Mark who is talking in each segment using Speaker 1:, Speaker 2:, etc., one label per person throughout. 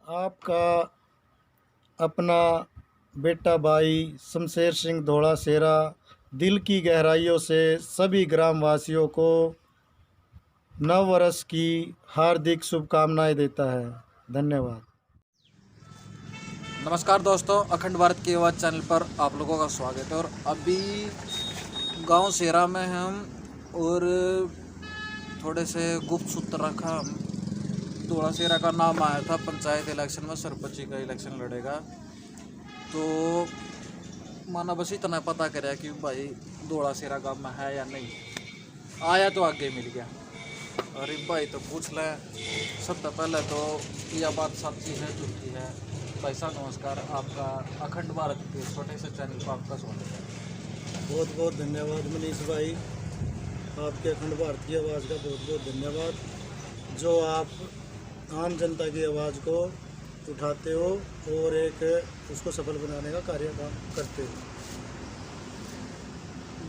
Speaker 1: आपका अपना बेटा भाई शमशेर सिंह धोला सेरा दिल की गहराइयों से सभी ग्रामवासियों को नव वर्ष की हार्दिक शुभकामनाएं देता है। धन्यवाद।
Speaker 2: नमस्कार दोस्तों, अखंड भारत की आवाज़ चैनल पर आप लोगों का स्वागत है। और अभी गांव सेरा में हम और थोड़े से गुप्त सूत्र रखा हम धोला सेरा का नाम आया था पंचायत इलेक्शन में, सरपंची का इलेक्शन लड़ेगा। तो माना बस इतना पता करा कि भाई धोला सेरा गाँव में है या नहीं, आया तो आगे मिल गया। अरे भाई तो पूछ लें सबसे पहले तो यह बात सच्ची है झूठी है। भाई साहब नमस्कार, आपका अखंड भारत के छोटे से चैनल पर आपका स्वागत है।
Speaker 1: बहुत बहुत धन्यवाद मनीष भाई, आपके अखंड भारत की आवाज़ का बहुत बहुत धन्यवाद, जो आप आम जनता की आवाज़ को उठाते हो और एक उसको सफल बनाने का कार्य करते हो।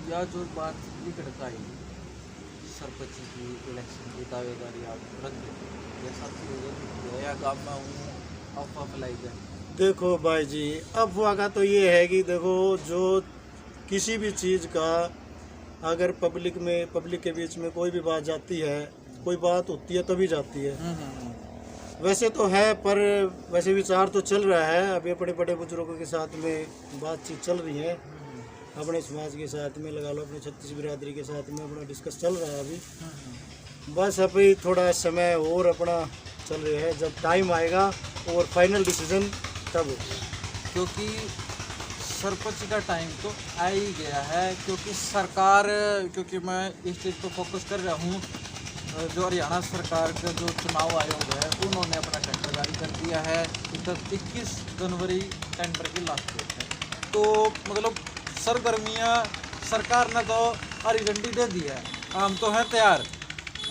Speaker 2: यह जो बात निकलता है सरपंच की इलेक्शन की दावेदारी आप रख देते हैं, यह सच्ची है या गाँव में हूँ अफवाह फैलाई जाए?
Speaker 1: देखो भाई जी, अफवाह का तो ये है कि देखो, जो किसी भी चीज़ का अगर पब्लिक के बीच में कोई भी बात जाती है, कोई बात होती है तभी जाती है। वैसे तो है, पर वैसे विचार तो चल रहा है। अभी बड़े बड़े बुजुर्गों के साथ में बातचीत चल रही है, अपने समाज के साथ में लगा लो, अपने छत्तीस बिरादरी के साथ में अपना डिस्कस चल रहा है अभी। बस अभी थोड़ा समय और अपना चल रहा है, जब टाइम आएगा और फाइनल डिसीजन तब होगा।
Speaker 2: क्योंकि सरपंच का टाइम तो आ ही गया है, क्योंकि सरकार, क्योंकि मैं इस चीज़ पर फोकस कर रहा हूँ, जो हरियाणा सरकार का जो चुनाव आयोग है उन्होंने अपना टेंडर जारी कर दिया है। 21 जनवरी टेंडर की लास्ट डेट है। तो मतलब सरगर्मियाँ सरकार ने तो हरी झंडी दे दी है, हम तो हैं तैयार।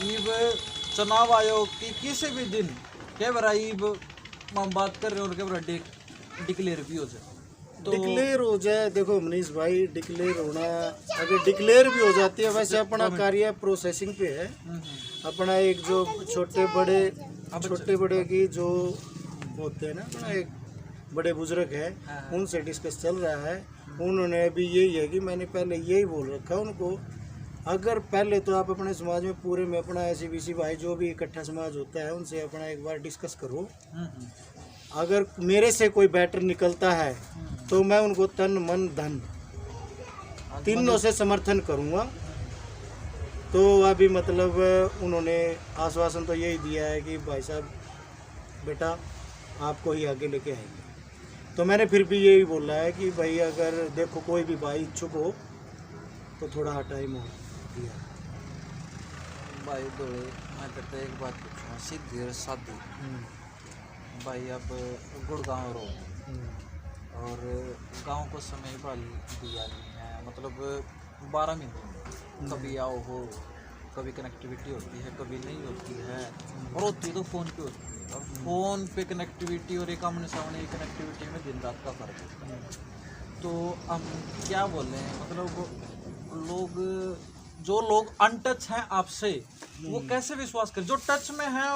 Speaker 2: ईब चुनाव आयोग की किसी भी दिन के बराइब हम बात कर रहे हैं, उनके बराबर डिक्लेयर भी हो जाए तो
Speaker 1: डिक्लेयर हो जाए। देखो मनीष भाई, डिक्लेयर होना, अगर डिक्लेयर भी हो जाती है, वैसे अपना कार्य प्रोसेसिंग पे है। अपना एक जो छोटे बड़े की जो होते हैं ना, अपना एक बड़े बुजुर्ग है, उनसे डिस्कस चल रहा है। उन्होंने अभी यही है कि मैंने पहले यही बोल रखा उनको, अगर पहले तो आप अपने समाज में पूरे में अपना ऐसी बीसी भाई जो भी इकट्ठा समाज होता है उनसे अपना एक बार डिस्कस करो। अगर मेरे से कोई बेटर निकलता है तो मैं उनको तन मन धन तीनों से समर्थन करूंगा। तो अभी मतलब उन्होंने आश्वासन तो यही दिया है कि भाई साहब बेटा आपको ही आगे लेके आएंगे। तो मैंने फिर भी यही बोला है कि भाई अगर देखो कोई भी भाई इच्छुक हो तो थोड़ा टाइम हो दिया।
Speaker 2: भाई दो मैं कहते एक बात पूछूँ सीधी और सादी। भाई अब गुड़गांव रो और गांव को समय भर दिया नहीं है, मतलब 12 महीने कभी आओ हो, कभी कनेक्टिविटी होती है कभी नहीं होती है, और होती है तो फ़ोन पे होती है। और फ़ोन पे कनेक्टिविटी और एक आमने सामने कनेक्टिविटी में दिन रात का फ़र्क है। तो हम क्या बोलें, मतलब जो लोग अनटच हैं आपसे वो कैसे विश्वास करें? जो टच में है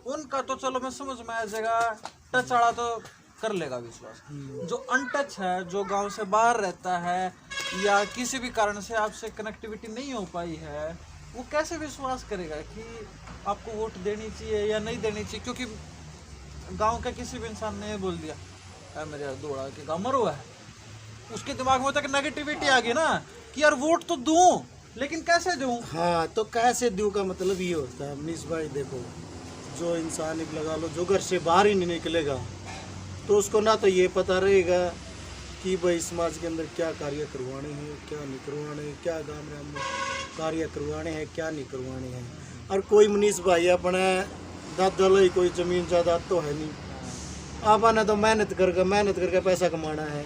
Speaker 2: उनका तो चलो मैं समझ में आ जाएगा, टच वाला तो कर लेगा विश्वास। जो अनटच है, जो गांव से बाहर रहता है या किसी भी कारण से आपसे कनेक्टिविटी नहीं हो पाई है, वो कैसे विश्वास करेगा कि आपको वोट देनी चाहिए या नहीं देनी चाहिए? क्योंकि गांव के किसी भी इंसान ने बोल दिया मेरे दौड़ा के गाँव मरो है, उसके दिमाग में तक नेगेटिविटी आ गई ना कि यार वोट तो दूं लेकिन कैसे दूं।
Speaker 1: हाँ, तो कैसे दूं का मतलब ये होता है मनीष भाई, देखो जो इंसान एक लगा लो जो घर से बाहर ही नहीं निकलेगा तो उसको ना तो ये पता रहेगा कि भाई समाज के अंदर क्या कार्य करवाने हैं, क्या नहीं करवाने हैं, क्या गाँव में हम कार्य करवाने हैं, क्या नहीं करवाने हैं। और कोई मनीष भाई अपने दादा लाई कोई ज़मीन जायदाद तो है नहीं, आपने तो मेहनत करके पैसा कमाना है।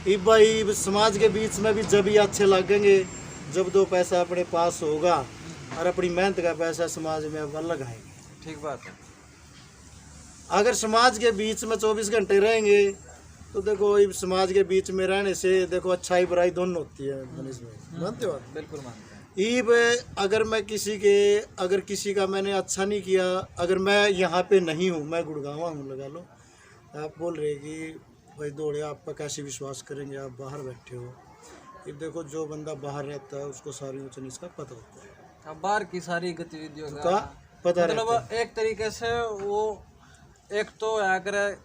Speaker 1: ये भाई समाज के बीच में भी जब ही अच्छे लगेंगे जब दो पैसा अपने पास होगा और अपनी मेहनत का पैसा समाज में अलग आएगा।
Speaker 2: ठीक बात है।
Speaker 1: अगर समाज के बीच में 24 घंटे रहेंगे तो देखो समाज के बीच में रहने से देखो अच्छाई बुराई दोनों होती है। मनीष भाई मानते हो?
Speaker 2: बिल्कुल मानते हैं।
Speaker 1: ईब अगर किसी का मैंने अच्छा नहीं किया, अगर मैं यहाँ पे नहीं हूँ, मैं गुड़गांव हूँ लगा लो, आप बोल रहे कि भाई दौड़े आप पर कैसे विश्वास करेंगे, आप बाहर बैठे हो। ये देखो जो बंदा बाहर रहता है उसको सारी ऊंच नीच का पता होता है,
Speaker 2: अब बाहर की सारी गतिविधियों
Speaker 1: का
Speaker 2: का
Speaker 1: पता
Speaker 2: मतलब
Speaker 1: रहता है।
Speaker 2: एक तरीके से वो एक तो अगर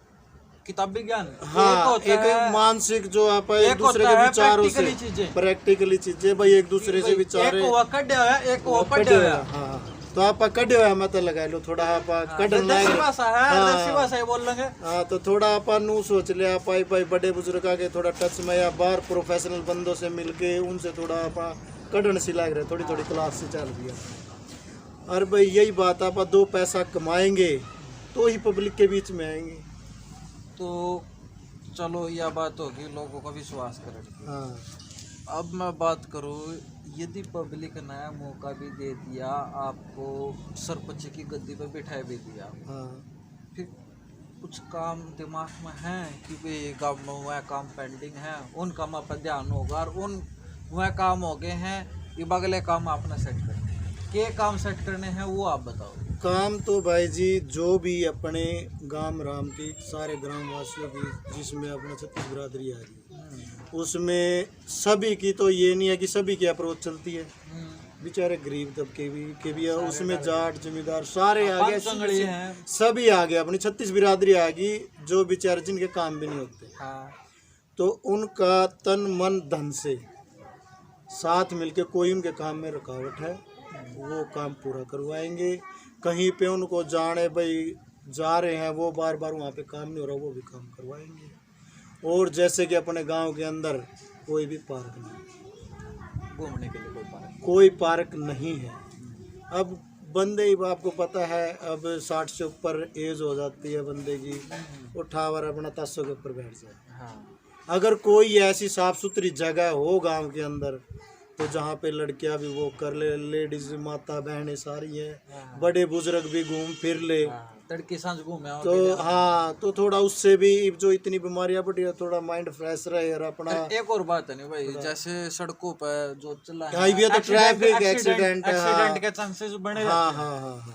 Speaker 2: किताबी ज्ञान
Speaker 1: हाँ,
Speaker 2: होता
Speaker 1: एक
Speaker 2: है,
Speaker 1: मानसिक जो आप एक
Speaker 2: एक
Speaker 1: दूसरे
Speaker 2: होता
Speaker 1: के
Speaker 2: है
Speaker 1: विचारों से
Speaker 2: practically चीजें।
Speaker 1: प्रैक्टिकली चीजें भाई एक दूसरे से विचार
Speaker 2: एक वो कड्या है एक वो
Speaker 1: कड्डे
Speaker 2: पड्या
Speaker 1: हुआ।
Speaker 2: है।
Speaker 1: हाँ, तो आप कड्डे हुआ मत लगा लो थोड़ा, आप कड्डन
Speaker 2: देसी
Speaker 1: लाग
Speaker 2: भाषा है,
Speaker 1: हाँ।
Speaker 2: देसी भाषा ही बोल लेंगे।
Speaker 1: हाँ, तो थोड़ा अपन नू सोच लिया पाई पाई बड़े बुजुर्ग के थोड़ा टच में या बाहर प्रोफेशनल बंदों से मिलके उनसे थोड़ा आप कड्डन सी लाग रहे, थोड़ी थोड़ी क्लास से चल रही है। और भाई यही बात, आप दो पैसा कमाएंगे तो ही पब्लिक के बीच में आएंगे।
Speaker 2: तो चलो यह बात होगी लोगों का विश्वास करें।
Speaker 1: हाँ,
Speaker 2: अब मैं बात करूँ, यदि पब्लिक ने मौका भी दे दिया आपको, सरपंच की गद्दी पर बिठाए भी दिया,
Speaker 1: हाँ,
Speaker 2: फिर कुछ काम दिमाग में है कि भाई गाँव में वह काम पेंडिंग है, उन काम पर ध्यान होगा और उन वह काम हो गए हैं, ये अगले काम आपने सेट करने के काम सेट करने हैं वो आप बताओ।
Speaker 1: काम तो भाई जी जो भी अपने गांव राम की सारे ग्रामवासियों की जिसमें अपना छत्तीस बिरादरी आ रही है उसमें सभी की, तो ये नहीं है कि सभी की अप्रोच चलती है, बेचारे गरीब तबके के भी है, उसमें जाट जमींदार सारे आ गए, सभी आ गए, अपनी छत्तीस बिरादरी आ गई जो बेचारे जिनके काम भी नहीं होते।
Speaker 2: हाँ।
Speaker 1: तो उनका तन मन धन से साथ मिलके कोई उनके काम में रुकावट है वो काम पूरा करवाएंगे। कहीं पे उनको जाने भाई जा रहे हैं वो बार बार वहाँ पे काम नहीं हो रहा वो भी काम करवाएंगे। और जैसे कि अपने गांव के अंदर कोई भी पार्क नहीं,
Speaker 2: घूमने के लिए
Speaker 1: कोई पार्क नहीं है। अब बंदे ही आपको पता है अब 60 से ऊपर एज हो जाती है बंदे की, उठावर अपना तासों के ऊपर बैठ जाए।
Speaker 2: हाँ।
Speaker 1: अगर कोई ऐसी साफ सुथरी जगह हो गांव के अंदर तो जहाँ पे लड़कियां भी वो कर ले, लेडीज माता बहनें सारी हैं, बड़े बुजुर्ग भी घूम फिर ले,
Speaker 2: तड़के सांझ घूमे
Speaker 1: तो हाँ, तो थोड़ा उससे भी जो इतनी बीमारियां बढ़ी है थोड़ा माइंड फ्रेश रहे। और अपना
Speaker 2: एक और बात है नहीं भाई, जैसे सड़कों पर जो चला है
Speaker 1: हाईवे तो ट्रैफिक एक्सीडेंट
Speaker 2: के चांसेस बने
Speaker 1: हाँ हाँ हाँ हाँ,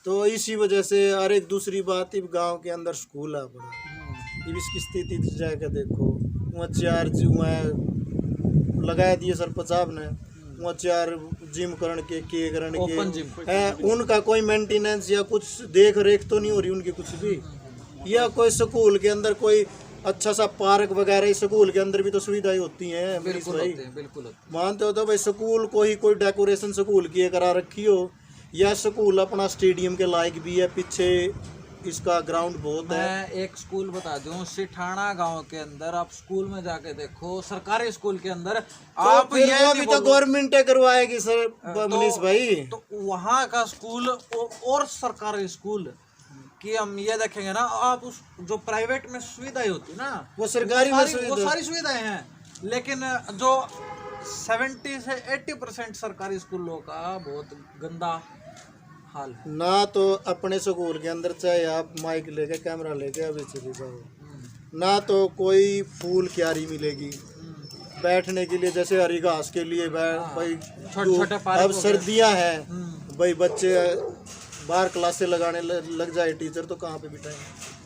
Speaker 1: तो इसी वजह से। और एक दूसरी बात गांव के अंदर स्कूल है अपना, अब इसकी स्थिति जाकर देखो वहाँ 4 लगा दिए सरपंच साहब ने, वहाँ 4 जिम करण के करण के है, उनका कोई मेंटेनेंस या कुछ देख रेख तो नहीं हो रही उनकी कुछ भी। या कोई स्कूल के अंदर कोई अच्छा सा पार्क वगैरह, स्कूल के अंदर भी तो सुविधाएं होती हैं
Speaker 2: बिल्कुल
Speaker 1: मानते हो तो भाई स्कूल को ही कोई डेकोरेशन स्कूल की करा रखी हो, या स्कूल अपना स्टेडियम के लायक भी है, पीछे इसका ग्राउंड बहुत है।
Speaker 2: मैं एक स्कूल बता दूं, सिठाना गांव के अंदर आप स्कूल में जाके देखो, सरकारी स्कूल के अंदर
Speaker 1: तो
Speaker 2: आप
Speaker 1: फिर वो भी तो गवर्नमेंट करवाएगी सर मनीष भाई।
Speaker 2: तो वहाँ का स्कूल और सरकारी स्कूल कि हम ये देखेंगे ना, आप उस जो प्राइवेट में सुविधाएं होती ना
Speaker 1: वो सरकारी में
Speaker 2: वो सारी सुविधाएं हैं, लेकिन जो 70 से 80% सरकारी स्कूलों का बहुत गंदा हाल है।
Speaker 1: ना तो अपने स्कूल के अंदर चाहे आप माइक लेके कैमरा लेके अभी चले जाओ, ना तो कोई फूल क्यारी मिलेगी बैठने के लिए, जैसे हरी घास के लिए भाई
Speaker 2: छोटे
Speaker 1: अब सर्दियां हैं भाई बच्चे बाहर क्लासे लगाने लग जाए टीचर तो कहाँ पे बिठाएंगे।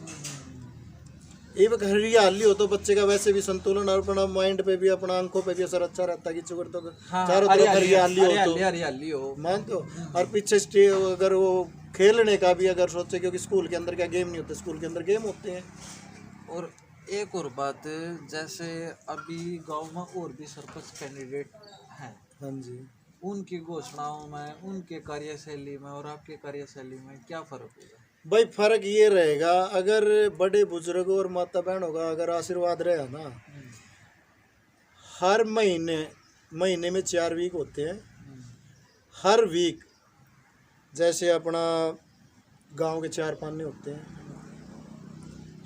Speaker 1: ये हरियाली हो तो बच्चे का वैसे भी संतुलन और अपना माइंड पे भी अपना आंखों पे भी असर अच्छा रहता है कि चुगर तो चारों तरफ हरियाली हो मानते हो। और पीछे अगर वो खेलने का भी अगर सोचे, क्योंकि स्कूल के अंदर क्या गेम नहीं होते, स्कूल के अंदर गेम होते हैं।
Speaker 2: और एक और बात, जैसे अभी गांव में और भी सरपंच कैंडिडेट हैं,
Speaker 1: हाँ जी,
Speaker 2: उनकी घोषणाओं में, उनके कार्यशैली में और आपके कार्यशैली में क्या फर्क होगा?
Speaker 1: भाई फर्क ये रहेगा, अगर बड़े बुजुर्गों और माता बहनों का अगर आशीर्वाद रहे ना, हर महीने में 4 वीक होते हैं, हर वीक जैसे अपना गांव के 4 पाने होते हैं,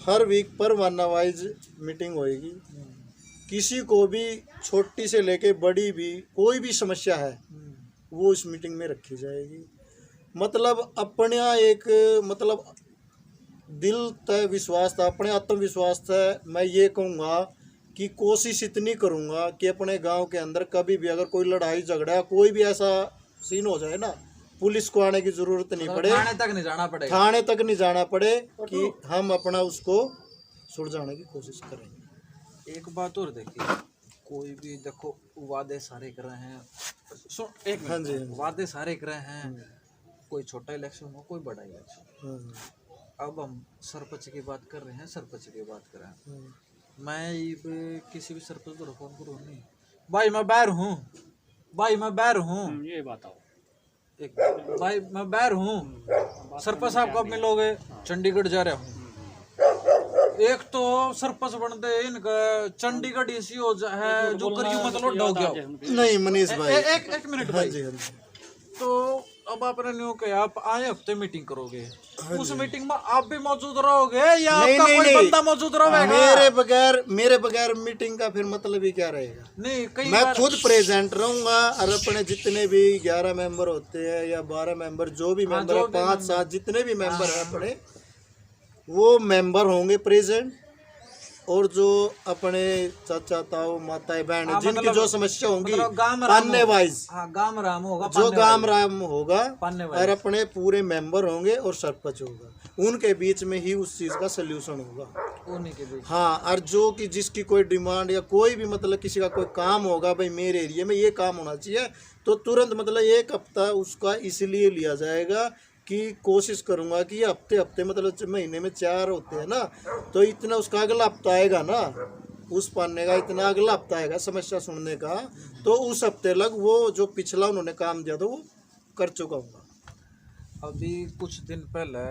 Speaker 1: हर वीक पर वाना वाइज मीटिंग होएगी। किसी को भी छोटी से लेके बड़ी भी कोई भी समस्या है वो इस मीटिंग में रखी जाएगी। मतलब अपना एक मतलब दिल तय विश्वास था, अपने आत्मविश्वास था। मैं ये कहूँगा कि कोशिश इतनी करूंगा कि अपने गांव के अंदर कभी भी अगर कोई लड़ाई झगड़ा कोई भी ऐसा सीन हो जाए ना, पुलिस को आने की जरूरत नहीं पड़े,
Speaker 2: थाने तक नहीं जाना पड़ेगा,
Speaker 1: थाने तक नहीं जाना पड़े, कि हम अपना उसको सुलझाने की कोशिश करेंगे।
Speaker 2: एक बात और देखिए, कोई भी देखो वादे सारे कर रहे हैं, सुन एक
Speaker 1: हाँ जी, हाँ
Speaker 2: मिनट,
Speaker 1: जी।
Speaker 2: वादे सारे कर रहे हैं, कोई छोटा इलेक्शन हो कोई बड़ा इलेक्शन।
Speaker 1: हाँ,
Speaker 2: अब हम सरपंच की बात कर रहे हैं, सरपंच की बात कर रहे हैं,
Speaker 1: हाँ,
Speaker 2: मैं ये किसी भी सरपंच को फोन करूँ नहीं, भाई मैं बैर हूँ, भाई मैं बैर हूँ,
Speaker 3: ये बताओ,
Speaker 2: एक भाई मैं बैर हूँ, सरपंच साहब कब मिलोगे, चंडीगढ़ जा रहा हूँ। एक तो सरपंच बनते इनका चंडीगढ़ इसी हो है जो करियो मतलब हो गया हो।
Speaker 1: नहीं मनीष भाई,
Speaker 2: एक मिनट
Speaker 1: हाँ
Speaker 2: भाई,
Speaker 1: जी, हाँ जी।
Speaker 2: तो अब आपने न्यू कहा आप आए हफ्ते मीटिंग करोगे, उस मीटिंग में आप भी मौजूद रहोगे या
Speaker 1: नहीं,
Speaker 2: आपका
Speaker 1: नहीं,
Speaker 2: कोई
Speaker 1: नहीं।
Speaker 2: बंदा मौजूद रहेगा?
Speaker 1: मेरे बगैर मीटिंग का फिर मतलब ही क्या रहेगा?
Speaker 2: नहीं कई
Speaker 1: मैं
Speaker 2: बार
Speaker 1: खुद प्रेजेंट रहूंगा और अपने जितने भी 11 मेंबर होते हैं या 12 मेंबर, जो भी मेंबर
Speaker 2: जो
Speaker 1: है,
Speaker 2: भी
Speaker 1: 5-7 जितने भी मेंबर हैं अपने, वो मेंबर होंगे प्रेजेंट। और जो अपने चाचा ताऊ माताएं बहन
Speaker 2: हाँ,
Speaker 1: जिनकी
Speaker 2: मतलब-
Speaker 1: जो समस्या होंगी
Speaker 2: मतलब गांव राम
Speaker 1: पान्ने
Speaker 2: होगा।
Speaker 1: वाइज,
Speaker 2: हाँ गांव राम होगा,
Speaker 1: जो
Speaker 2: पान्ने
Speaker 1: गांव
Speaker 2: वाइज।
Speaker 1: राम होगा
Speaker 2: पान्ने
Speaker 1: और
Speaker 2: वाइज।
Speaker 1: अपने पूरे मेंबर होंगे और सरपंच होगा, उनके बीच में ही उस चीज का सोल्यूशन होगा।
Speaker 2: उन्हीं के बीच।
Speaker 1: हाँ, और जो कि जिसकी कोई डिमांड या कोई भी मतलब किसी का कोई काम होगा, भाई मेरे एरिया में ये काम होना चाहिए, तो तुरंत मतलब 1 हफ्ता उसका इसलिए लिया जाएगा कि कोशिश करूंगा कि हफ्ते हफ्ते मतलब महीने में 4 होते हैं ना, तो इतना उसका अगला हफ्ता आएगा ना, उस पाने का इतना अगला हफ्ता आएगा समस्या सुनने का, तो उस हफ्ते लग वो जो पिछला उन्होंने काम दिया था वो कर चुका हूँ।
Speaker 2: अभी कुछ दिन पहले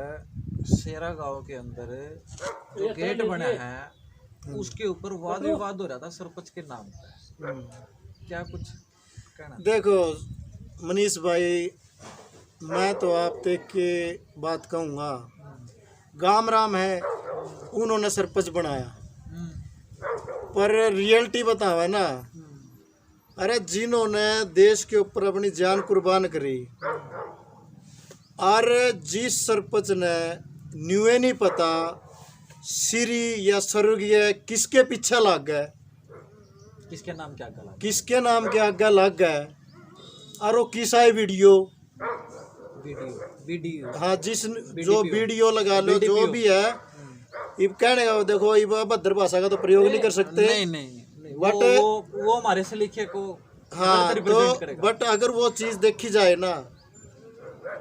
Speaker 2: शेरा गांव के अंदर जो गेट बना है उसके ऊपर वाद विवाद हो रहा था सरपंच के नाम पे, क्या कुछ कहना?
Speaker 1: देखो मनीष भाई, मैं तो आप देख के बात कहूँगा, गाम राम है, उन्होंने सरपंच बनाया, पर रियलिटी बतावा ना, अरे जिन्होंने देश के ऊपर अपनी जान कुर्बान करी, और जिस सरपंच ने न्यूए नहीं पता श्री या स्वर्गीय किसके पीछे लग गए,
Speaker 2: किसके नाम क्या गला?
Speaker 1: किसके नाम के आगे लग गए, और वो किसा है वीडियो,
Speaker 2: वीडियो
Speaker 1: हाँ जिस जो वीडियो लगा लो जो भी है, इब कहने का देखो, इब अभद्र भाषा का तो प्रयोग नहीं कर सकते,
Speaker 2: नहीं
Speaker 1: बट
Speaker 2: वो हमारे से लिखे को
Speaker 1: हाँ,
Speaker 2: गलत
Speaker 1: तो
Speaker 2: represent करेगा।
Speaker 1: बट अगर वो चीज देखी जाए ना,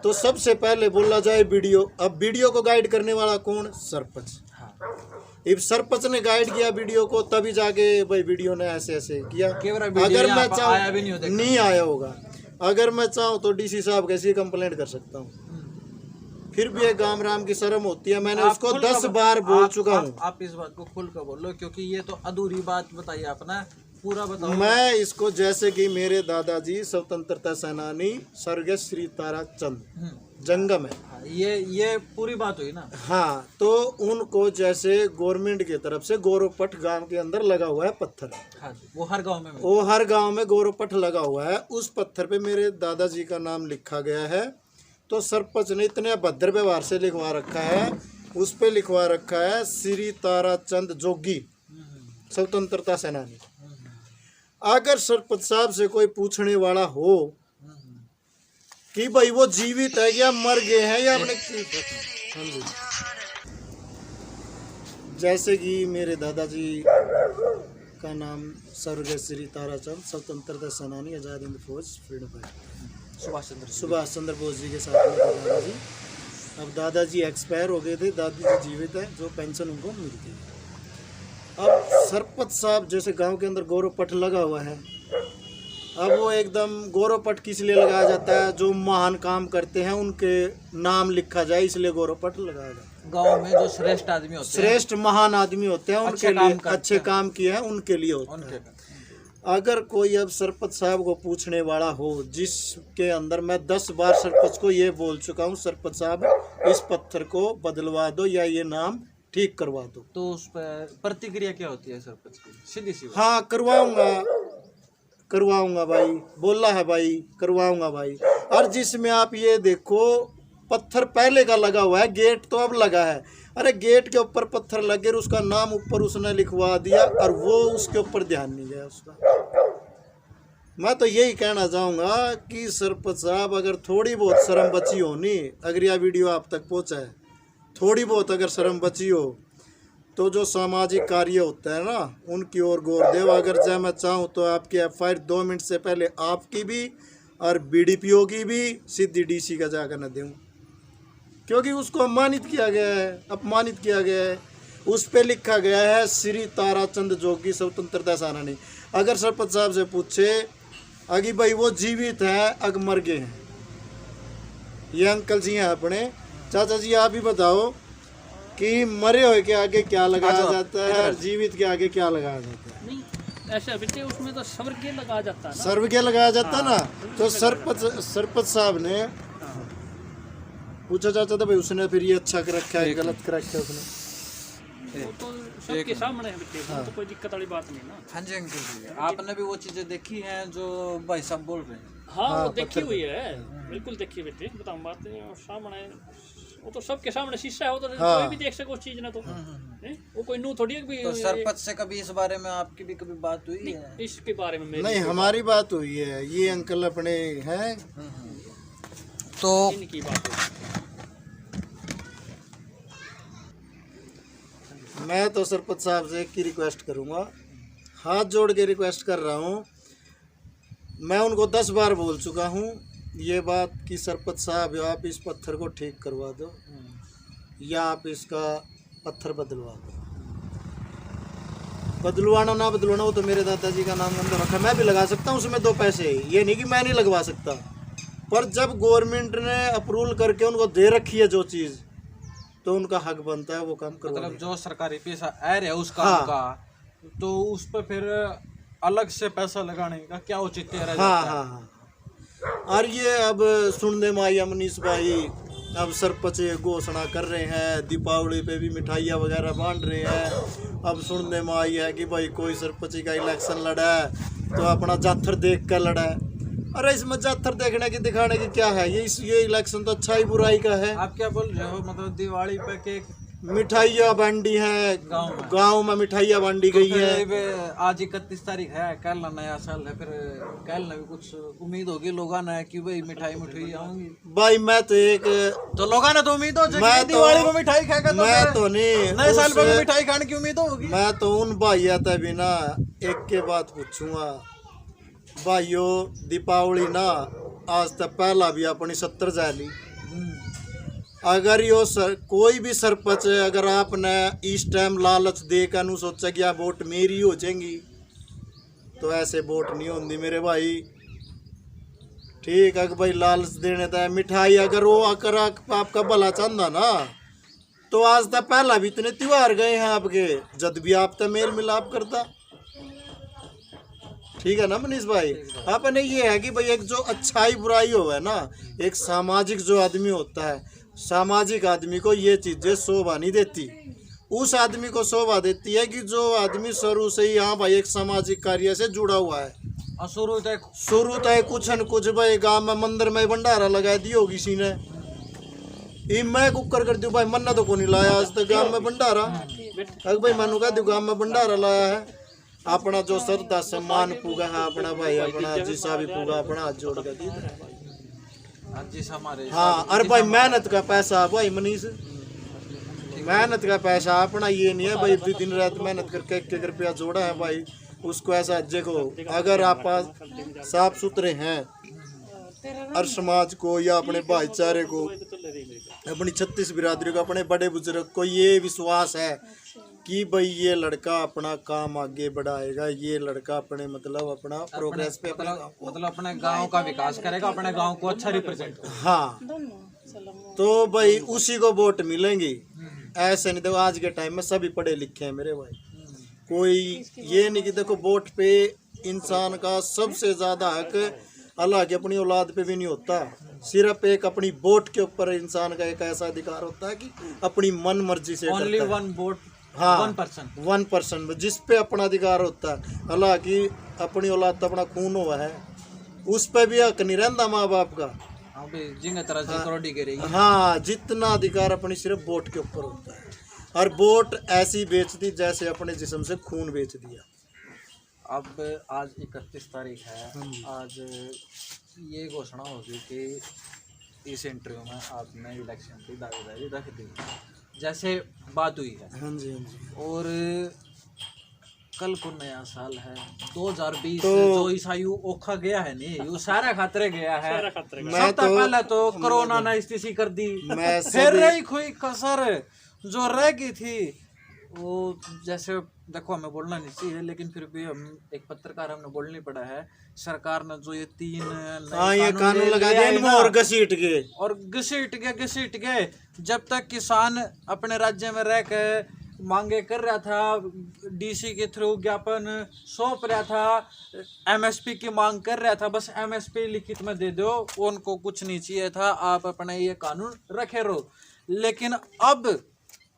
Speaker 1: तो सबसे पहले बोला जाए वीडियो। अब वीडियो को गाइड करने वाला कौन? सरपंच।
Speaker 2: हाँ।
Speaker 1: इब सरपंच ने गाइड किया वीडियो को, तभी जाके भाई वीडियो ने ऐसे ऐसे किया।
Speaker 2: केवरा वीडियो
Speaker 1: अगर
Speaker 2: यहाँ
Speaker 1: मैं
Speaker 2: पर
Speaker 1: चाहूँ
Speaker 2: आया भी नहीं हो, देखा।
Speaker 1: नहीं आया होगा, अगर मैं चाहूँ तो डीसी साहब कैसे कंप्लेंट कर सकता हूँ, फिर भी एक गाम राम की शर्म होती है। मैंने
Speaker 2: आप
Speaker 1: उसको
Speaker 2: खुल
Speaker 1: 10
Speaker 2: कर-
Speaker 1: बार बोल
Speaker 2: आप-
Speaker 1: चुका
Speaker 2: आप-
Speaker 1: हूँ।
Speaker 2: आप इस बात को खुल कर बोलो, क्योंकि ये तो अधूरी बात बताई आपने, पूरा बताओ।
Speaker 1: मैं इसको, जैसे कि मेरे दादाजी स्वतंत्रता सेनानी स्वर्गीय श्री ताराचंद जंगम है,
Speaker 2: हाँ, ये पूरी बात हुई ना।
Speaker 1: हाँ, तो उनको जैसे गवर्नमेंट की तरफ से गौरवपट गांव के अंदर लगा हुआ है पत्थर,
Speaker 2: हाँ जी, वो हर गांव में मिलता
Speaker 1: वो हर गांव में गौरवपट लगा हुआ है, उस पत्थर पे मेरे दादाजी का नाम लिखा गया है। तो सरपंच ने इतने भद्र व्यवहार से लिखवा रखा है, उस पे लिखवा रखा है श्री ताराचंद जोगी स्वतंत्रता सेनानी। अगर सरपंच साहब से कोई पूछने वाला हो कि भाई वो जीवित है या मर गए हैं या अपने हाँ जी, जैसे कि मेरे दादाजी का नाम स्वर्गीय श्री ताराचंद स्वतंत्रता सेनानी आजाद हिंद फौज फ्रीडम फाइटर सुभाष चंद्र बोस जी के साथ में थे दादाजी। अब दादाजी एक्सपायर हो गए थे, दादाजी जीवित है, जो पेंशन उनको मिलती है। अब सरपंच साहब जैसे गांव के अंदर गौरव पट लगा हुआ है, अब वो एकदम गौरव पट किस लिए लगाया जाता है? जो महान काम करते हैं उनके नाम लिखा जाए, इसलिए गौरव पट लगाया जाता है।
Speaker 2: गांव में जो श्रेष्ठ आदमी होते हैं,
Speaker 1: श्रेष्ठ महान आदमी होते हैं, उनके लिए अच्छे काम किए हैं, उनके लिए होता है। अगर कोई अब सरपंच साहब को पूछने वाला हो, जिसके अंदर मैं 10 बार सरपंच को ये बोल चुका हूँ, सरपंच साहब इस पत्थर को बदलवा दो या ये नाम ठीक करवा दो,
Speaker 2: तो उस पर प्रतिक्रिया क्या होती है सरपंच की? सीधी सी बात।
Speaker 1: हाँ करवाऊंगा भाई, बोला है भाई, करवाऊंगा भाई। और जिसमें आप ये देखो पत्थर पहले का लगा हुआ है, गेट तो अब लगा है। अरे गेट के ऊपर पत्थर लगे, उसका नाम ऊपर उसने लिखवा दिया और वो उसके ऊपर ध्यान नहीं गया उसका। मैं तो यही कहना चाहूँगा कि सरपंच साहब, अगर थोड़ी बहुत शर्म बची होनी, अगर यह वीडियो आप तक पहुँचा है, थोड़ी बहुत अगर शर्म बची हो, तो जो सामाजिक कार्य होता है ना, उनकी ओर गौर देव। अगर चाहे मैं चाहूँ तो आपकी FIR 2 मिनट से पहले आपकी भी और BDPO की भी सीधी DC का जाकर न दूँ, क्योंकि उसको अपमानित किया गया है, अपमानित किया गया है। उस पे लिखा गया है श्री ताराचंद जोगी स्वतंत्रता सेनानी। अगर सरपंच साहब से पूछे अगी भाई वो जीवित है अग मर गए हैं, ये अंकल जी हैं अपने। चाचा जी आप ही बताओ कि मरे हुए के आगे क्या लगाया जाता है और जीवित के आगे क्या लगाया जाता है?
Speaker 3: नहीं ऐसा बेटे, उसमें तो स्वर्गीय लगाया जाता है ना,
Speaker 1: स्वर्गीय लगाया जाता है ना। तो सरपंच साहब ने पूछा चाचा था भाई उसने फिर ये अच्छा कर रखा है गलत कर रखा है उसने?
Speaker 3: वो तो सबके सामने है बेटे, वो तो कोई दिक्कत वाली बात नहीं ना।
Speaker 2: हाँ जी अंकल जी, आपने भी वो चीजें देखी हैं जो भाई साहब बोल रहे हैं?
Speaker 3: हाँ वो देखी हुई है, बिल्कुल देखी है बेटे, बताऊँ बात नहीं। और सामने वो तो सबके सामने शीशा है, वो तो कोई भी देख सके उस चीज ना। तो वो कोई नू थोड़ी है कि
Speaker 2: तो सरपंच से कभी इस बारे में आपकी भी कभी बात हुई है?
Speaker 3: इसके बारे में मेरी
Speaker 1: नहीं, हमारी बात हुई है। ये अंकल अपने हैं
Speaker 2: तो
Speaker 3: इनकी बात है।
Speaker 1: मैं तो सरपंच साहब से एक ही रिक्वेस्ट करूंगा, हाथ जोड़ के रिक्वेस्ट कर रहा हूं। मैं उनको 10 बार बोल चुका हूं ये बात कि सरपंच साहब आप इस पत्थर को ठीक करवा दो या आप इसका पत्थर बदलवा दो। बदलवाना ना बदलवाना वो तो मेरे दादाजी का नाम अंदर रखा, मैं भी लगा सकता हूँ उसमें 2 पैसे, ये नहीं कि मैं नहीं लगवा सकता। पर जब गवर्नमेंट ने अप्रूवल करके उनको दे रखी है जो चीज़, तो उनका हक बनता है वो काम करवा।
Speaker 2: मतलब जो सरकारी पैसा आ रहा है उस काम का, तो उस पर फिर अलग से पैसा लगाने का क्या औचित्य रह जाता है?
Speaker 1: हाँ। और ये अब सुनने में आई मनीष भाई, अब सरपंच घोषणा कर रहे हैं, दीपावली पे भी मिठाइयाँ वगैरह बांट रहे हैं। अब सुनने में आई है कि भाई कोई सरपंच का इलेक्शन लड़ा है तो अपना जाथर देख कर लड़ा है। अरे इसमें जाथर देखने की दिखाने की क्या है? ये इलेक्शन तो अच्छाई बुराई का है।
Speaker 2: आप क्या बोल रहे हो? मतलब दिवाली पे केक
Speaker 1: मिठाइयाँ बांटी हैं, गांव में मिठाइयाँ बांटी गई है।
Speaker 2: आज 31 तारीख है, कल नया साल है, फिर कल ना भी कुछ उम्मीद होगी लोगों ने कि भाई मिठाई आऊंगी।
Speaker 1: भाई मैं तो
Speaker 2: तो लोगों ने तो उम्मीद हो
Speaker 1: मैं
Speaker 2: दिवाली को मिठाई खाएगा, तो
Speaker 1: मैं तो नहीं
Speaker 2: नए साल पर भी मिठाई खाने की उम्मीद होगी।
Speaker 1: मैं तो उन भाइयों तक भी ना एक के बात पूछूंगा, भाइयों दीपावली ना आज तक पहला भी अपनी 70 जाली। अगर कोई भी सरपंच अगर आपने इस टाइम लालच देकर नु सोचा कि आप वोट मेरी हो जाएंगी, तो ऐसे वोट नहीं होंगी मेरे भाई। ठीक है भाई, लालच देने था मिठाई, अगर वो अगर आपका भला चाहता ना, तो आज तक पहला भी इतने त्योहार गए हैं आपके, जब भी आप तक मेल मिलाप करता। ठीक है ना मनीष भाई? आपने ये है कि भाई एक जो अच्छाई बुराई हो है ना, एक सामाजिक जो आदमी होता है, सामाजिक आदमी को ये चीजें शोभा नहीं देती। उस आदमी को शोभा देती है कि जो आदमी शुरू से ही हाँ भाई एक सामाजिक कार्य से जुड़ा हुआ है। शुरू तक कुछ न कुछ भाई गांव में मंदिर में भंडारा लगा दी होगी किसी ने, मैं कुकर कर दूं भाई, मन्ना तो को नहीं लाया आज तक गांव में भंडारा। अगर भाई मानू कह दूं गांव में भंडारा लाया है, अपना जो श्रद्धा सम्मान पूगा है अपना भाई, अपना जिसा भी पूगा अपना हाथ जोड़ कर दी। हाँ, अरे भाई मेहनत का पैसा भाई मनीष, मेहनत का पैसा अपना, ये नहीं है भाई दिन रात मेहनत करके 1 रुपया जोड़ा है भाई उसको ऐसा देखो। अगर आप साफ सुथरे हैं और समाज को या अपने भाईचारे को, अपनी 36 बिरादरी को, अपने बड़े बुजुर्ग को ये विश्वास है कि भाई ये लड़का अपना काम आगे बढ़ाएगा, ये लड़का अपने मतलब अपना प्रोग्रेस पे
Speaker 2: मतलब अपने गांव का विकास करेगा, अपने गांव को अच्छा रिप्रेजेंट करेगा।
Speaker 1: हाँ, तो भाई उसी को वोट मिलेंगी। ऐसे नहीं, देखो आज के टाइम में सभी पढ़े लिखे हैं मेरे भाई, कोई ये नहीं कि देखो वोट पे इंसान का सबसे ज्यादा हक अल्लाह की अपनी औलाद पे भी नहीं होता, सिर्फ एक अपनी वोट के ऊपर इंसान का एक ऐसा अधिकार होता है कि अपनी मन मर्जी से
Speaker 2: ओनली वन वोट,
Speaker 1: हाँ
Speaker 2: 1%
Speaker 1: जिस पे अपना अधिकार होता है। हालांकि अपनी औलाद तो अपना खून हुआ है, उस पे भी हक नहीं रहता माँ बाप का,
Speaker 2: हाँ भाई जिंग तरह से करोड़ी के रही।
Speaker 1: हाँ, जितना अधिकार अपनी सिर्फ वोट के ऊपर होता है, और वोट ऐसी बेच दी जैसे अपने जिस्म से खून बेच दिया।
Speaker 2: अब आज 31 तारीख है, आज ये घोषणा होगी कि इस इंटरव्यू में आपने इलेक्शन की दावेदारी रख दी जैसे बात हुई है।
Speaker 1: हाँ जी, हाँ जी।
Speaker 2: और कल को नया साल है 2020,
Speaker 1: तो
Speaker 2: जो ईसायु ओखा गया है नहीं, वो सारा खतरे गया है।
Speaker 3: सारा खतरे का।
Speaker 1: मैं
Speaker 2: सबसे पहले तो कोरोना ने स्थिति कर दी,
Speaker 1: मैं
Speaker 2: फिर रही कोई कसर जो रह गई थी वो, जैसे देखो हमें बोलना नहीं चाहिए लेकिन फिर भी हम एक पत्रकार हमने बोलनी पड़ा है। सरकार ने जो ये 3 नए
Speaker 1: हाँ, ये कानून
Speaker 2: ले
Speaker 1: लगा
Speaker 2: लिया
Speaker 1: दिया
Speaker 2: है
Speaker 1: इनमें
Speaker 2: ना,
Speaker 1: और घसीट गए।
Speaker 2: और घसीट गए। जब तक किसान अपने राज्य में रह के मांगे कर रहा था, डीसी के थ्रू ज्ञापन सौंप रहा था, एमएसपी की मांग कर रहा था, बस एमएसपी लिखित में दे दो, उनको कुछ नहीं चाहिए था, आप अपने ये कानून रखे रहो। लेकिन अब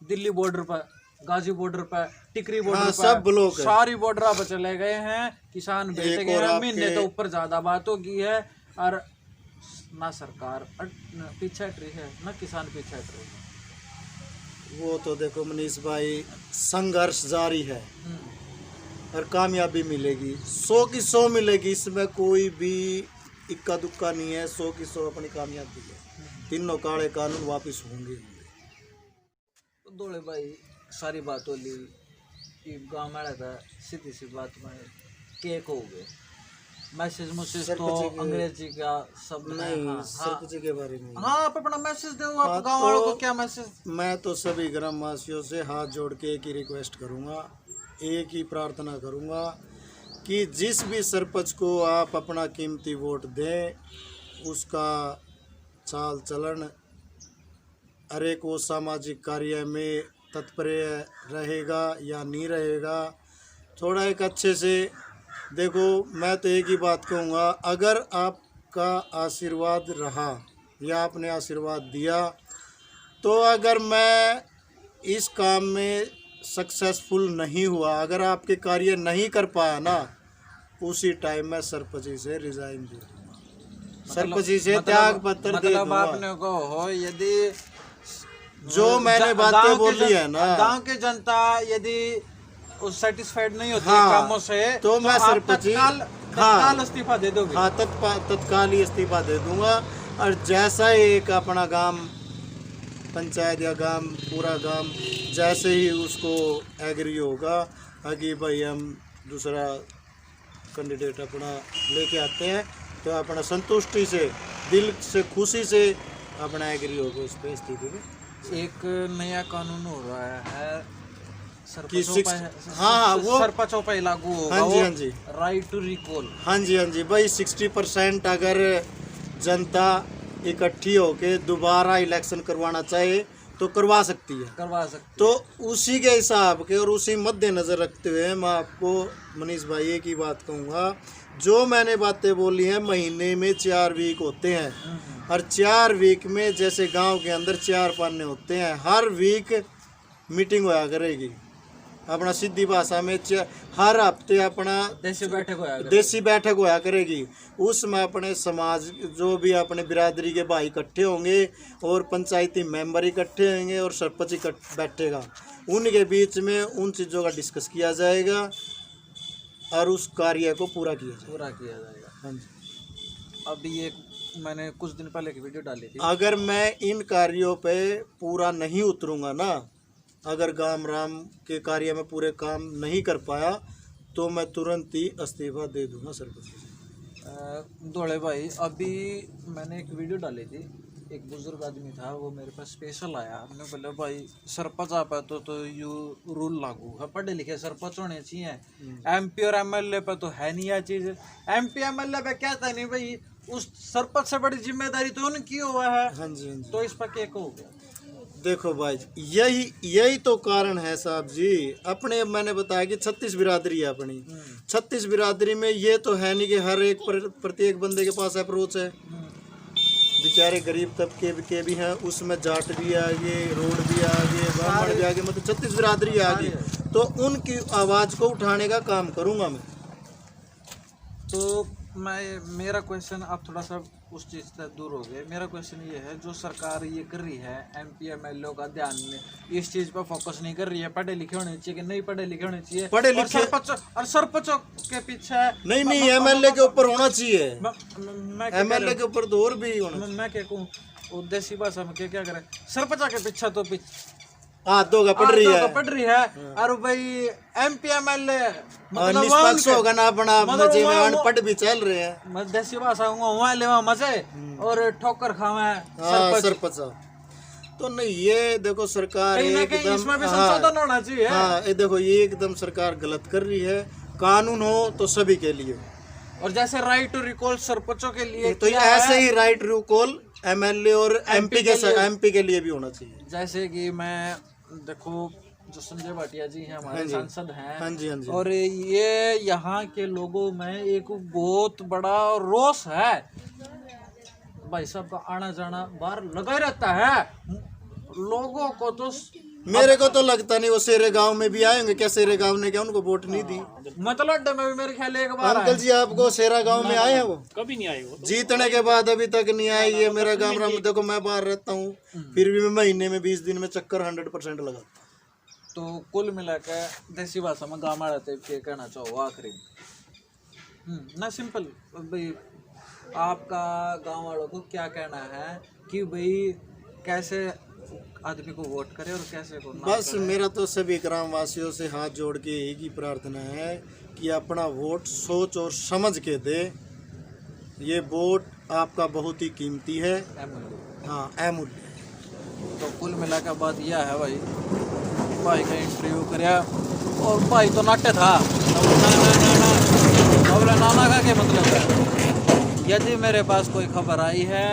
Speaker 2: दिल्ली बॉर्डर पर, गाजी बॉर्डर पर, टिकरी बॉर्डर
Speaker 1: हाँ,
Speaker 2: पर,
Speaker 1: सब ब्लॉक है।
Speaker 2: सारी बॉर्डर पर चले गए हैं, किसान बैठ गए हैं। महीने तो ऊपर ज्यादा बात होगी है, और ना सरकार पीछे हट रही है ना किसान पीछे हट रही है।
Speaker 1: वो तो देखो मनीष भाई, संघर्ष जारी है और कामयाबी मिलेगी, 100 की 100 मिलेगी, इसमें कोई भी इक्का दुक्का नहीं है। 100 की 100 अपनी कामयाबी है। तीनों काले कानून वापस होंगे।
Speaker 2: तो दौड़े भाई सारी बात होली कि गाँव में था, सीधी सी बात में केक हो गए, मैसेज मुसेज तो अंग्रेजी का सब
Speaker 1: नहीं,
Speaker 2: हाँ,
Speaker 1: सरपंच के बारे में
Speaker 2: हाँ, आप अपना मैसेज दो, आप गाँव वालों को क्या मैसेज।
Speaker 1: मैं तो सभी ग्रामवासियों से हाथ जोड़ के एक ही रिक्वेस्ट करूंगा, एक ही प्रार्थना करूंगा कि जिस भी सरपंच को आप अपना कीमती वोट दें, उसका चाल चलन हर एक वो सामाजिक कार्य में तत्पर रहेगा या नहीं रहेगा, थोड़ा एक अच्छे से देखो। मैं तो एक ही बात कहूँगा, अगर आपका आशीर्वाद रहा या आपने आशीर्वाद दिया, तो अगर मैं इस काम में सक्सेसफुल नहीं हुआ, अगर आपके कार्य नहीं कर पाया ना, उसी टाइम मैं सरपंची से रिजाइन दे दूँगा, सरपंची से त्याग पत्र दे दूँगा।
Speaker 2: आपने को हो यदि
Speaker 1: जो मैंने बातें बोली है ना,
Speaker 2: गांव की जनता यदि सेटिस्फाइड नहीं होती
Speaker 1: हाँ,
Speaker 2: कामों से,
Speaker 1: तो मैं
Speaker 2: आप
Speaker 1: सरपंची
Speaker 2: तत्काल इस्तीफा दे दोगे।
Speaker 1: हाँ, तत्काल ही इस्तीफा दे दूंगा। और जैसा एक अपना गांव पंचायत या गांव पूरा गांव जैसे ही उसको एग्री होगा कि भाई हम दूसरा कैंडिडेट अपना लेके आते हैं, तो अपना संतुष्टि से, दिल से, खुशी से अपना एग्री होगा उस पर इस्तीफे में।
Speaker 2: एक नया कानून हो रहा है
Speaker 1: कि वो
Speaker 2: सरपंचों पर लागू होगा।
Speaker 1: हाँ जी, हाँ जी,
Speaker 2: राइट टू रिकॉल।
Speaker 1: हाँ जी, हाँ जी भाई, 60% अगर जनता इकट्ठी होके दोबारा इलेक्शन करवाना चाहे तो करवा सकती है। तो उसी के हिसाब के और उसी मद्देनजर रखते हुए मैं आपको मनीष भाई एक ही बात कहूँगा, जो मैंने बातें बोली हैं, महीने में 4 वीक होते हैं, और 4 वीक में जैसे गांव के अंदर 4 पाने होते हैं, हर वीक मीटिंग होया करेगी। अपना सीधी भाषा में हर हफ्ते अपना देसी बैठक होया करेगी। उसमें अपने समाज जो भी अपने बिरादरी के भाई इकट्ठे होंगे और पंचायती मेंबर इकट्ठे होंगे और सरपंच बैठेगा, उनके बीच में उन चीज़ों का डिस्कस किया जाएगा और उस कार्य को पूरा किया जाएगा। हाँ जी।
Speaker 2: अभी ये मैंने कुछ दिन पहले की वीडियो डाली थी,
Speaker 1: अगर मैं इन कार्यों पे पूरा नहीं उतरूंगा ना, अगर गांव राम के कार्य में पूरे काम नहीं कर पाया, तो मैं तुरंत ही इस्तीफा दे दूंगा सरपंच।
Speaker 2: दौड़े भाई अभी मैंने एक वीडियो डाली थी, एक बुजुर्ग आदमी था, वो मेरे पास स्पेशल आया, हमने बोला भाई सरपंच आप है तो यू रूल लागू है, पढ़े लिखे सरपंच होने चाहिए, एमपी और एमएलए पे तो है नहीं यह चीज़। एमपी एमएलए पे क्या था नहीं भाई, उस सरपंच से बड़ी जिम्मेदारी तो उनकी हुआ है।
Speaker 1: हाँ जी, हाँ जी।
Speaker 2: तो इस पर क्या कहोगे?
Speaker 1: देखो भाई, यही तो कारण है साहब जी। अपने मैंने बताया कि 36 बिरादरी है अपनी, 36 बिरादरी में ये तो है नहीं कि हर एक प्रत्येक बंदे के पास अप्रोच है। बेचारे गरीब तबके के भी हैं, उसमें जाट भी आगे, रोड भी आगे, ब्राह्मण भी आगे, मतलब 36 बिरादरी आगे, तो उनकी आवाज़ को उठाने का काम करूँगा मैं।
Speaker 2: तो मेरा क्वेश्चन आप थोड़ा सा उस चीज़ से दूर हो गए। मेरा क्वेश्चन ये है, जो सरकार ये कर रही है, MP MLA का ध्यान में इस चीज़ पर फोकस नहीं कर रही है, पढ़े लिखे होने चाहिए कि नहीं पढ़े लिखे होने चाहिए,
Speaker 1: पढ़े
Speaker 2: और
Speaker 1: लिखे
Speaker 2: सरपंचों के पीछे
Speaker 1: नहीं MLA के ऊपर होना चाहिए,
Speaker 2: मैं
Speaker 1: MLA के ऊपर तो और भी होना।
Speaker 2: मैं क्या कहूँ, देसी भाषा में क्या करें, सरपंच के पीछे तो
Speaker 1: हाथों का पड़ रही है
Speaker 2: और भाई MP MLA मतलब
Speaker 1: निष्पक्ष होगा ना अपना मजे में, अनपढ़ भी चल रहे हैं,
Speaker 2: देसी भाषा वहाँ ले मजे और ठोकर खावे
Speaker 1: सरपंच। तो नहीं, ये देखो सरकार एकदम,
Speaker 2: इसमें भी संशोधन होना चाहिए।
Speaker 1: हाँ ये देखो, ये एकदम सरकार गलत कर रही है। कानून हो तो सभी के लिए,
Speaker 2: और जैसे राइट टू रिकॉल सरपंचों के लिए,
Speaker 1: तो ऐसे ही राइट टू रिकॉल MLA और MP के लिए भी होना चाहिए।
Speaker 2: जैसे कि मैं देखो, जो संजय भाटिया जी हैं हमारे सांसद हैं,
Speaker 1: हाँ जी हाँ जी,
Speaker 2: और ये यहाँ के लोगों में एक बहुत बड़ा रोष है। भाई साहब का आना जाना बाहर लगा ही रहता है, लोगों को तो
Speaker 1: मेरे को तो लगता नहीं वो शेरे गांव में भी आएंगे क्या? शेरे गांव ने क्या उनको वोट नहीं दी?
Speaker 2: मतलब अड्डे में भी मेरे ख्याल एक बार
Speaker 1: अंकल जी आपको शेरा गांव में आए हैं? वो
Speaker 3: कभी नहीं आए, वो
Speaker 1: जीतने के बाद अभी तक नहीं आई। ये मेरा गाँव राम, देखो मैं बाहर रहता हूँ, फिर भी मैं महीने में 20 दिन में चक्कर 100% लगाता।
Speaker 2: तो कुल मिलाकर देसी भाषा में गाँव में रहते क्या कहना चाहो आखिरी ना, सिंपल भाई, आपका गांव वालों को क्या कहना है कि भाई कैसे आदमी को वोट करे और कैसे को ना
Speaker 1: बस मेरा तो सभी ग्रामवासियों से हाथ जोड़ के एक ही प्रार्थना है कि अपना वोट सोच और समझ के दे। ये वोट आपका बहुत ही कीमती है। हाँ, अमूल्य।
Speaker 2: तो कुल मिलाकर बात यह है भाई का इंटरव्यू कराया और भाई तो नाट्य था, नाना का क्या मतलब है। यदि मेरे पास कोई खबर आई है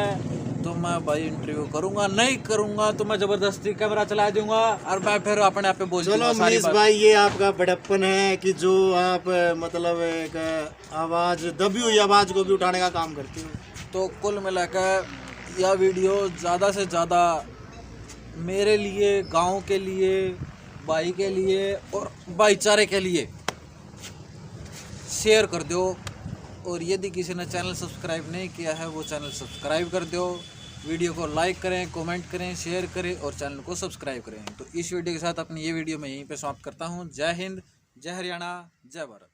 Speaker 2: तो मैं भाई इंटरव्यू करूंगा, नहीं करूंगा तो मैं जबरदस्ती कैमरा चला दूंगा और मैं फिर अपने आप पे बोल दूंगा।
Speaker 1: चलो मनीष भाई, ये आपका बड़प्पन है कि जो आप मतलब एक आवाज, दबी हुई आवाज को भी उठाने का काम करते हो।
Speaker 2: तो कुल मिलाकर यह वीडियो ज़्यादा से ज़्यादा मेरे लिए, गांव के लिए, भाई के लिए और भाईचारे के लिए शेयर कर दो। और यदि किसी ने चैनल सब्सक्राइब नहीं किया है वो चैनल सब्सक्राइब कर दो, वीडियो को लाइक करें, कमेंट करें, शेयर करें और चैनल को सब्सक्राइब करें। तो इस वीडियो के साथ अपनी ये वीडियो मैं यहीं पे समाप्त करता हूँ। जय हिंद, जय हरियाणा, जय भारत।